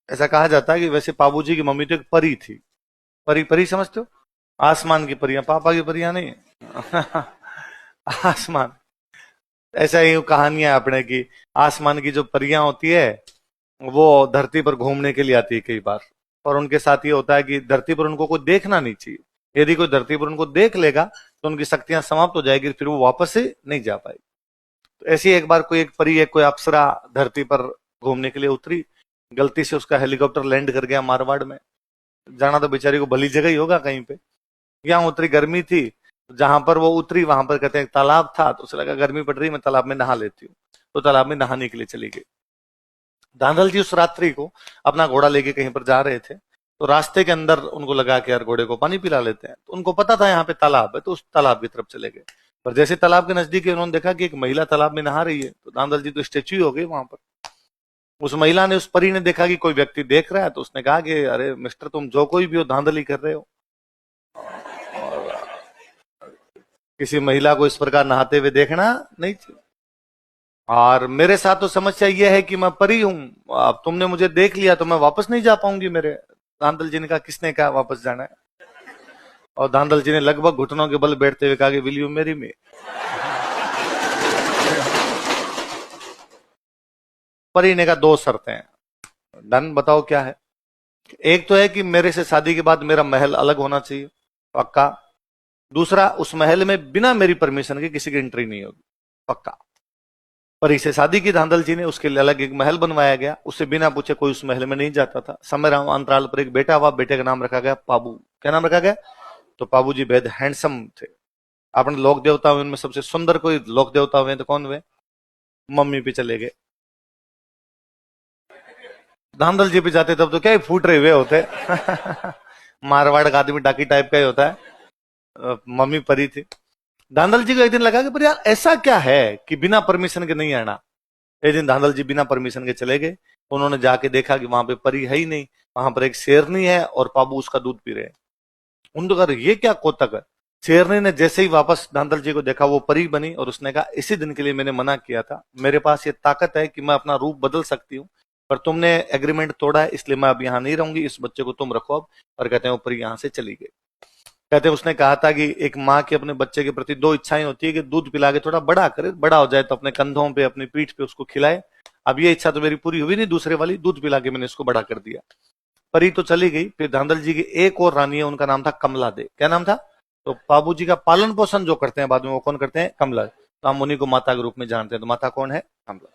ऐसा कहा जाता है कि वैसे पाबू जी की मम्मी तो एक परी थी। परी परी समझते हो? आसमान की परियां, पापा की परियां नहीं। आसमान। ऐसा ही कहानियां अपने की। आसमान की जो परियां होती है वो धरती पर घूमने के लिए आती है कई बार। और उनके साथ ये होता है कि धरती पर उनको कोई देखना नहीं चाहिए। यदि कोई धरती पर उनको देख लेगा तो उनकी शक्तियां समाप्त हो जाएगी, फिर वो वापस से नहीं जा पाएगी। तो ऐसी एक बार कोई एक परी, एक कोई अप्सरा धरती पर घूमने के लिए उतरी। गलती से उसका हेलीकॉप्टर लैंड कर गया मारवाड़ में। जाना तो बेचारी को भली जगह ही होगा कहीं पे। यहाँ उतरी, गर्मी थी। जहां पर वो उतरी वहां पर कहते हैं एक तालाब था, तो उसे लगा गर्मी पड़ रही, मैं तालाब में नहा लेती हूँ। तो तालाब में नहाने के लिए चली गई। धांधल जी उस रात्रि को अपना घोड़ा लेके कहीं पर जा रहे थे। तो रास्ते के अंदर उनको लगा कि यार घोड़े को पानी पिला लेते हैं। तो उनको पता था यहाँ पे तालाब है, तो उस तालाब की तरफ चले गए। पर जैसे तालाब के नजदीक उन्होंने देखा कि एक महिला तालाब में नहा रही है, तो धांधल जी तो स्टेच्यू ही हो गई वहां पर। उस महिला ने, उस परी ने देखा कि कोई व्यक्ति देख रहा है, तो उसने कहा कि अरे मिस्टर, तुम जो कोई भी हो, धांधली कर रहे हो। और किसी महिला को इस प्रकार नहाते हुए देखना नहीं चाहिए। और मेरे साथ तो समस्या यह है कि मैं परी हूं। अब तुमने मुझे देख लिया तो मैं वापस नहीं जा पाऊंगी। मेरे धांधल जी ने कहा, किसने कहा वापस जाना है? और धांधल जी ने लगभग घुटनों के बल बैठते हुए कहा कि विल यू मैरी मी। परी ने कहा, दो शर्तें। डन, बताओ क्या है? एक तो है कि मेरे से शादी के बाद मेरा महल अलग होना चाहिए, पक्का। दूसरा, उस महल में बिना मेरी परमिशन के किसी की एंट्री नहीं होगी, पक्का। परी से शादी की धांधल जी ने, उसके लिए अलग एक महल बनवाया गया। उससे बिना पूछे कोई उस महल में नहीं जाता था। समय अंतराल पर एक बेटा हुआ, बेटे का नाम रखा गया पाबू। क्या नाम रखा गया? तो पाबू जी बेहद हैंडसम थे। अपने लोक देवता हुए उनमें सबसे सुंदर कोई लोक देवता हुए तो कौन हुए? मम्मी पे चले गए। धांधल जी पे जाते तब तो क्या ही फूट रहे हुए होते। मारवाड़ का आदमी डाकी टाइप का ही होता है। मम्मी परी थी। धांधल जी को एक दिन लगा कि पर यार ऐसा क्या है कि बिना परमिशन के नहीं आना। एक दिन धांधल जी बिना परमिशन के चले गए। उन्होंने जाके देखा कि वहां पे परी है ही नहीं। वहां पर एक शेरनी है और पाबू उसका दूध पी रहे हैं। उनको कहा, ये क्या कोतक है? शेरनी ने जैसे ही वापस धांधल जी को देखा, वो परी बनी और उसने कहा, इसी दिन के लिए मैंने मना किया था। मेरे पास ये ताकत है कि मैं अपना रूप बदल सकती हूँ, पर तुमने एग्रीमेंट तोड़ा है, इसलिए मैं अब यहाँ नहीं रहूंगी। इस बच्चे को तुम रखो अब। और कहते हैं वो परी यहाँ से चली गई। कहते हैं उसने कहा था कि एक माँ की अपने बच्चे के प्रति दो इच्छाएं होती है कि दूध पिला के थोड़ा बड़ा करे, बड़ा हो जाए तो अपने कंधों पे, अपनी पीठ पे उसको खिलाए। अब ये इच्छा तो मेरी पूरी हुई नहीं, दूसरे वाली दूध पिला के मैंने इसको बड़ा कर दिया। परी तो चली गई। फिर धांधल जी की एक और रानी है, उनका नाम था कमला दे। क्या नाम था? तो बाबू जी का पालन पोषण जो करते हैं बाद में, वो कौन करते हैं? कमला। तो हम उन्हीं को माता के रूप में जानते हैं। तो माता कौन है? कमला।